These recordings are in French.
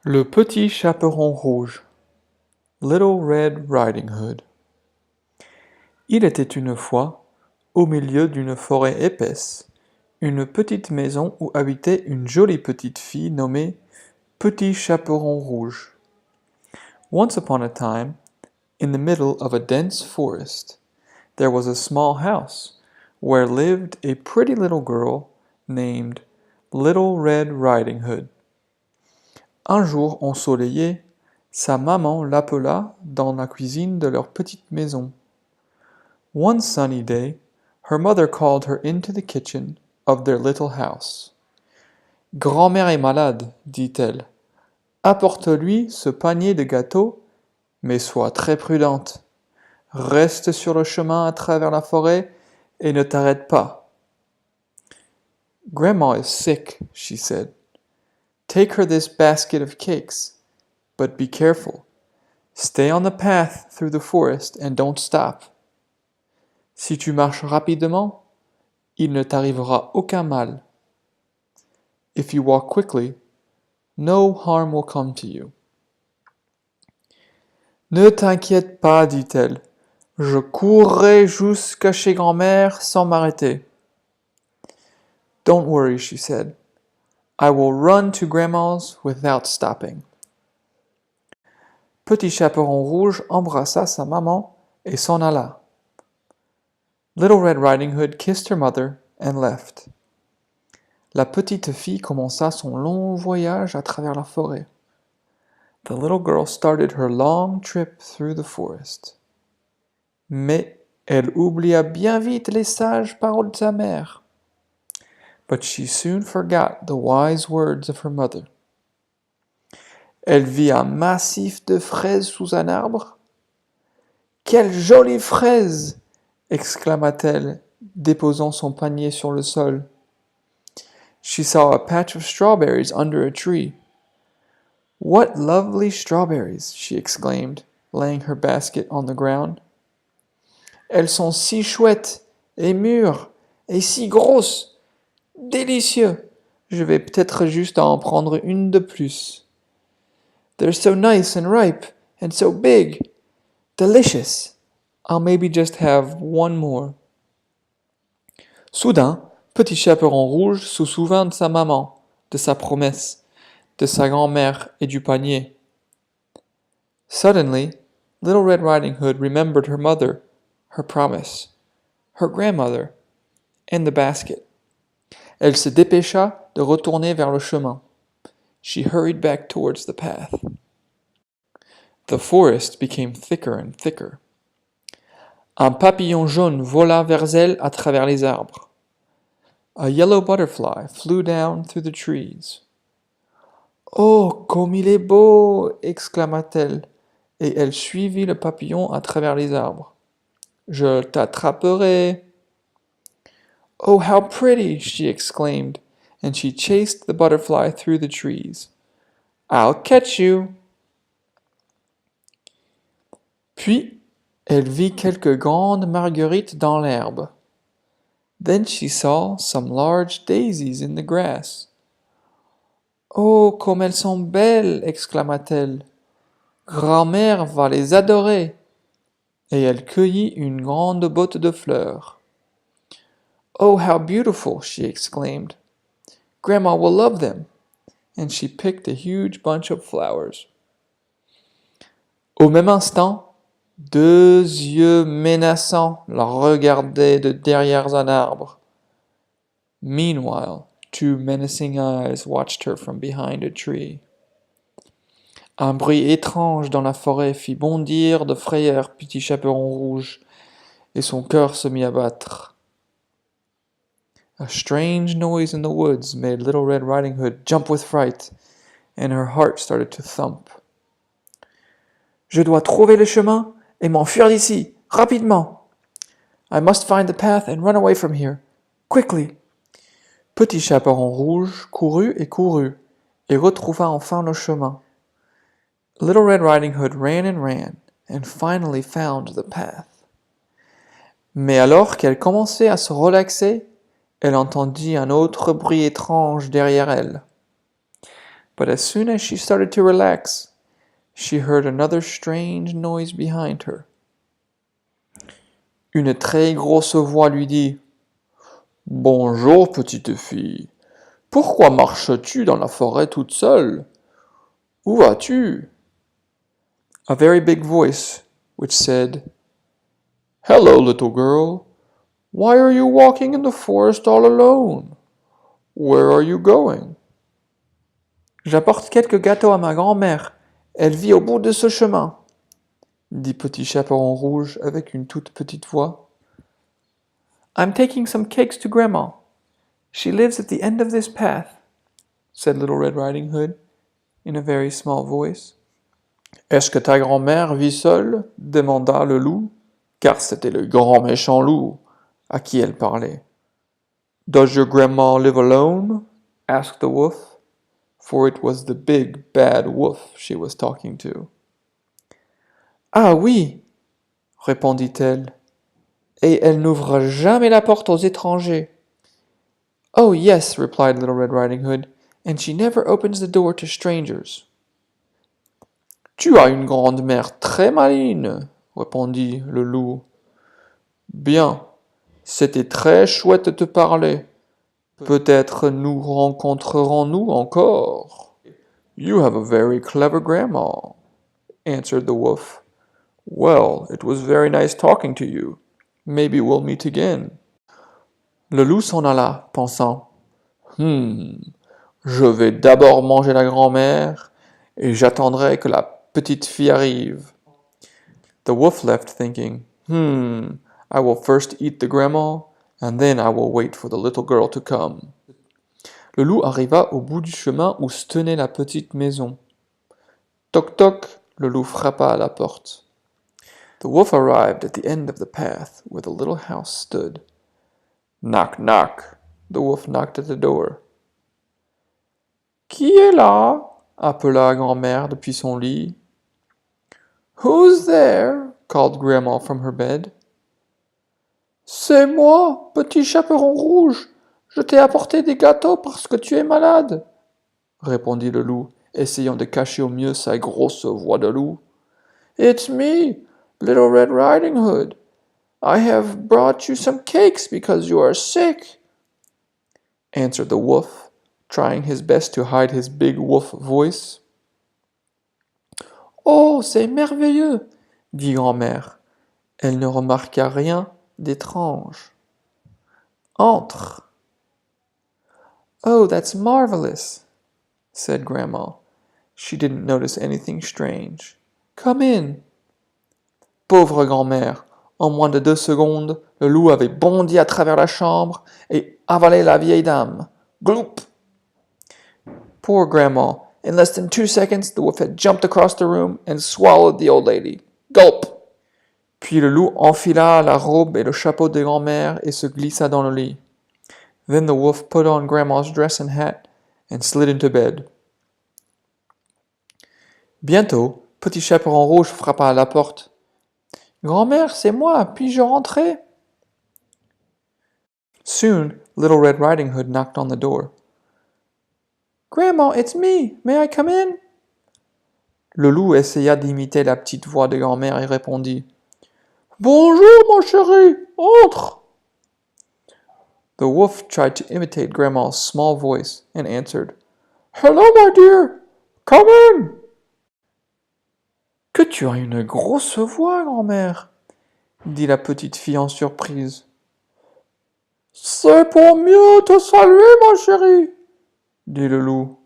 Le petit chaperon rouge, Little Red Riding Hood. Il était une fois, au milieu d'une forêt épaisse, une petite maison où habitait une jolie petite fille nommée Petit Chaperon Rouge. Once upon a time, in the middle of a dense forest, there was a small house where lived a pretty little girl named Little Red Riding Hood. Un jour ensoleillé, sa maman l'appela dans la cuisine de leur petite maison. One sunny day, her mother called her into the kitchen of their little house. Grand-mère est malade, dit-elle. Apporte-lui ce panier de gâteaux, mais sois très prudente. Reste sur le chemin à travers la forêt et ne t'arrête pas. Grandma is sick, she said. Take her this basket of cakes, but be careful. Stay on the path through the forest and don't stop. Si tu marches rapidement, il ne t'arrivera aucun mal. If you walk quickly, no harm will come to you. Ne t'inquiète pas, dit-elle. Je courrai jusqu'à chez grand-mère sans m'arrêter. Don't worry, she said. I will run to grandma's without stopping. Petit Chaperon Rouge embrassa sa maman et s'en alla. Little Red Riding Hood kissed her mother and left. La petite fille commença son long voyage à travers la forêt. The little girl started her long trip through the forest. Mais elle oublia bien vite les sages paroles de sa mère. But she soon forgot the wise words of her mother. Elle vit un massif de fraises sous un arbre. Quelles jolies fraises! Exclama-t-elle, déposant son panier sur le sol. She saw a patch of strawberries under a tree. What lovely strawberries! She exclaimed, laying her basket on the ground. Elles sont si chouettes et mûres et si grosses! Délicieux! Je vais peut-être juste en prendre une de plus. They're so nice and ripe and so big. Delicious! I'll maybe just have one more. Soudain, Petit Chaperon Rouge se souvint de sa maman, de sa promesse, de sa grand-mère et du panier. Suddenly, Little Red Riding Hood remembered her mother, her promise, her grandmother, and the basket. Elle se dépêcha de retourner vers le chemin. She hurried back towards the path. The forest became thicker and thicker. Un papillon jaune vola vers elle à travers les arbres. A yellow butterfly flew down through the trees. Oh, comme il est beau! Exclama-t-elle, et elle suivit le papillon à travers les arbres. Je t'attraperai! Oh, how pretty! She exclaimed, and she chased the butterfly through the trees. I'll catch you! Puis, elle vit quelques grandes marguerites dans l'herbe. Then she saw some large daisies in the grass. Oh, comme elles sont belles! Exclama-t-elle. Grand-mère va les adorer! Et elle cueillit une grande botte de fleurs. Oh, how beautiful! She exclaimed. Grandma will love them! And she picked a huge bunch of flowers. Au même instant, deux yeux menaçants la regardaient de derrière un arbre. Meanwhile, two menacing eyes watched her from behind a tree. Un bruit étrange dans la forêt fit bondir de frayeur Petit Chaperon Rouge, et son cœur se mit à battre. A strange noise in the woods made Little Red Riding Hood jump with fright, and her heart started to thump. Je dois trouver le chemin et m'enfuir d'ici, rapidement. I must find the path and run away from here, quickly. Petit Chaperon Rouge courut et retrouva enfin le chemin. Little Red Riding Hood ran, and finally found the path. Mais alors qu'elle commençait à se relaxer, elle entendit un autre bruit étrange derrière elle. But as soon as she started to relax, she heard another strange noise behind her. Une très grosse voix lui dit: Bonjour, petite fille. Pourquoi marches-tu dans la forêt toute seule? Où vas-tu? A very big voice, which said, Hello, little girl. Why are you walking in the forest all alone? Where are you going? J'apporte quelques gâteaux à ma grand-mère. Elle vit au bout de ce chemin, dit Petit Chaperon Rouge avec une toute petite voix. I'm taking some cakes to Grandma. She lives at the end of this path, said Little Red Riding Hood in a very small voice. Est-ce que ta grand-mère vit seule? Demanda le loup, car c'était le grand méchant loup à qui elle parlait. Does your grandma live alone? Asked the wolf, for it was the big bad wolf she was talking to. Ah oui, répondit-elle, et elle n'ouvre jamais la porte aux étrangers. Oh yes, replied Little Red Riding Hood, and she never opens the door to strangers. Tu as une grande-mère très maligne, répondit le loup. Bien, c'était très chouette de te parler. Peut-être nous rencontrerons-nous encore. You have a very clever grandma, answered the wolf. Well, it was very nice talking to you. Maybe we'll meet again. Le loup s'en alla, pensant. Je vais d'abord manger la grand-mère, et j'attendrai que la petite fille arrive. The wolf left thinking, I will first eat the grandma, and then I will wait for the little girl to come. Le loup arriva au bout du chemin où se tenait la petite maison. Toc toc, le loup frappa à la porte. The wolf arrived at the end of the path where the little house stood. Knock knock, the wolf knocked at the door. Qui est là? Appela grand-mère depuis son lit. Who's there? Called Grandma from her bed. C'est moi, petit chaperon rouge. Je t'ai apporté des gâteaux parce que tu es malade, répondit le loup, essayant de cacher au mieux sa grosse voix de loup. It's me, Little Red Riding Hood. I have brought you some cakes because you are sick, answered the wolf, trying his best to hide his big wolf voice. Oh, c'est merveilleux, dit grand-mère. Elle ne remarqua rien d'étrange. Entre. Oh, that's marvelous, said Grandma. She didn't notice anything strange. Come in. Pauvre grand-mère, en moins de 2 secondes, le loup avait bondi à travers la chambre et avalé la vieille dame. Gloop! Poor Grandma. In less than 2 seconds, the wolf had jumped across the room and swallowed the old lady. Gulp! Puis le loup enfila la robe et le chapeau de grand-mère et se glissa dans le lit. Then the wolf put on Grandma's dress and hat and slid into bed. Bientôt, Petit Chaperon Rouge frappa à la porte. Grand-mère, c'est moi, puis-je rentrer? Soon, Little Red Riding Hood knocked on the door. Grandma, it's me. May I come in? Le loup essaya d'imiter la petite voix de grand-mère et répondit. Bonjour, mon chéri, entre. The wolf tried to imitate Grandma's small voice and answered, Hello, my dear. Come in. Que tu as une grosse voix, grand-mère, dit la petite fille en surprise. C'est pour mieux te saluer, mon chéri, dit le loup.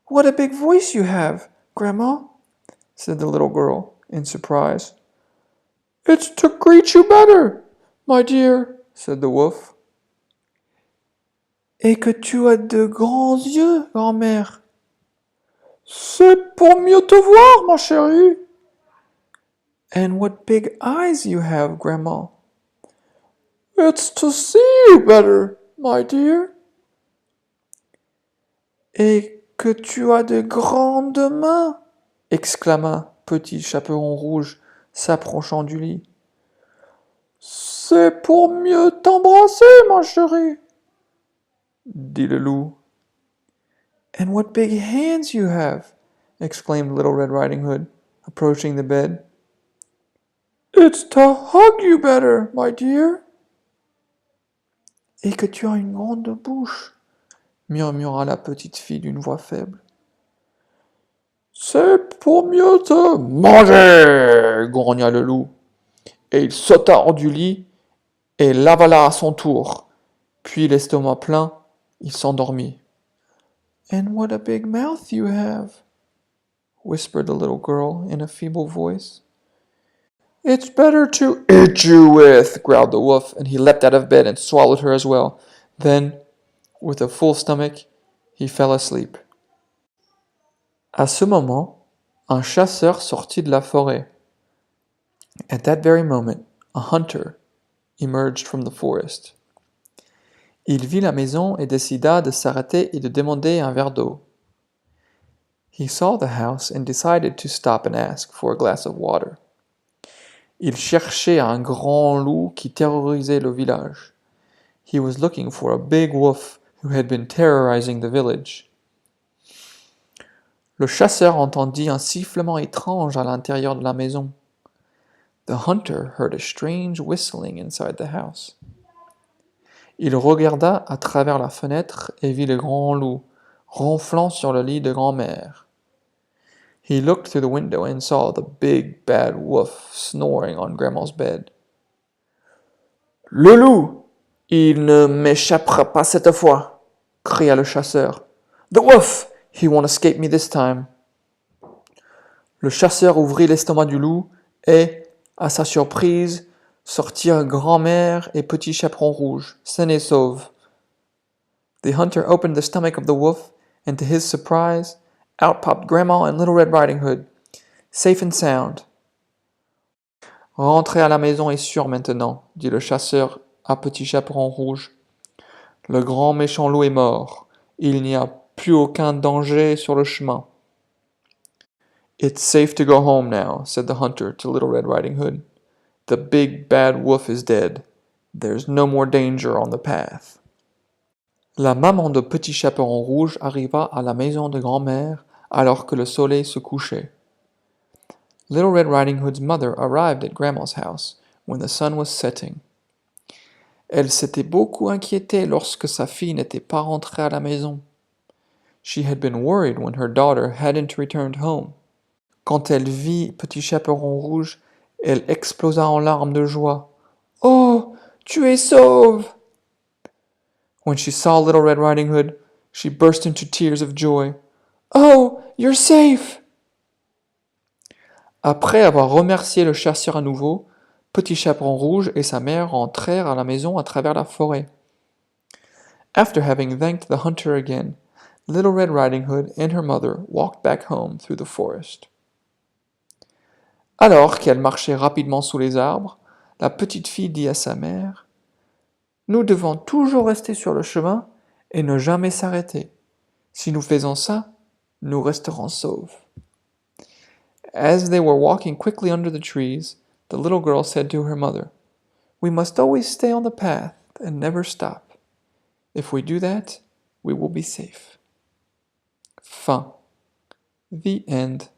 What a big voice you have, Grandma, said the little girl in surprise. It's to greet you better, my dear, said the wolf. Et que tu as de grands yeux, grand-mère. C'est pour mieux te voir, ma chérie. And what big eyes you have, Grandma. It's to see you better, my dear. Et que tu as de grandes mains, exclama Petit Chaperon Rouge, s'approchant du lit. C'est pour mieux t'embrasser, ma chérie, dit le loup. And what big hands you have! Exclaimed Little Red Riding Hood, approaching the bed. It's to hug you better, my dear. Et que tu as une grande bouche, murmura la petite fille d'une voix faible. C'est pour mieux te manger, grogna le loup, et il sauta hors du lit et l'avala à son tour. Puis, l'estomac plein, il s'endormit. And what a big mouth you have, whispered the little girl in a feeble voice. It's better to eat you with, growled the wolf, and he leapt out of bed and swallowed her as well. Then, with a full stomach, he fell asleep. À ce moment, un chasseur sortit de la forêt. At that very moment, a hunter emerged from the forest. Il vit la maison et décida de s'arrêter et de demander un verre d'eau. He saw the house and decided to stop and ask for a glass of water. Il cherchait un grand loup qui terrorisait le village. He was looking for a big wolf who had been terrorizing the village. Le chasseur entendit un sifflement étrange à l'intérieur de la maison. The hunter heard a strange whistling inside the house. Il regarda à travers la fenêtre et vit le grand loup, ronflant sur le lit de grand-mère. He looked through the window and saw the big bad wolf snoring on Grandma's bed. Le loup! Il ne m'échappera pas cette fois! Cria le chasseur. The wolf! He won't escape me this time. Le chasseur ouvrit l'estomac du loup et, à sa surprise, sortirent grand-mère et petit chaperon rouge, sains et saufs. The hunter opened the stomach of the wolf, and to his surprise, out popped Grandma and Little Red Riding Hood, safe and sound. Rentrez à la maison est sûr maintenant, dit le chasseur à petit chaperon rouge. Le grand méchant loup est mort. Il n'y a plus aucun danger sur le chemin. It's safe to go home now, said the hunter to Little Red Riding Hood. The big bad wolf is dead. There's no more danger on the path. La maman de Petit Chaperon Rouge arriva à la maison de grand-mère alors que le soleil se couchait. Little Red Riding Hood's mother arrived at Grandma's house when the sun was setting. Elle s'était beaucoup inquiétée lorsque sa fille n'était pas rentrée à la maison. She had been worried when her daughter hadn't returned home. Quand elle vit Petit Chaperon Rouge, elle explosa en larmes de joie. « Oh, tu es sauve !» When she saw Little Red Riding Hood, she burst into tears of joy. « Oh, you're safe !» Après avoir remercié le chasseur à nouveau, Petit Chaperon Rouge et sa mère rentrèrent à la maison à travers la forêt. After having thanked the hunter again, Little Red Riding Hood and her mother walked back home through the forest. Alors qu'elle marchait rapidement sous les arbres, la petite fille dit à sa mère « Nous devons toujours rester sur le chemin et ne jamais s'arrêter. Si nous faisons ça, nous resterons sauves. » As they were walking quickly under the trees, the little girl said to her mother, We must always stay on the path and never stop. If we do that, we will be safe. Fin. The end.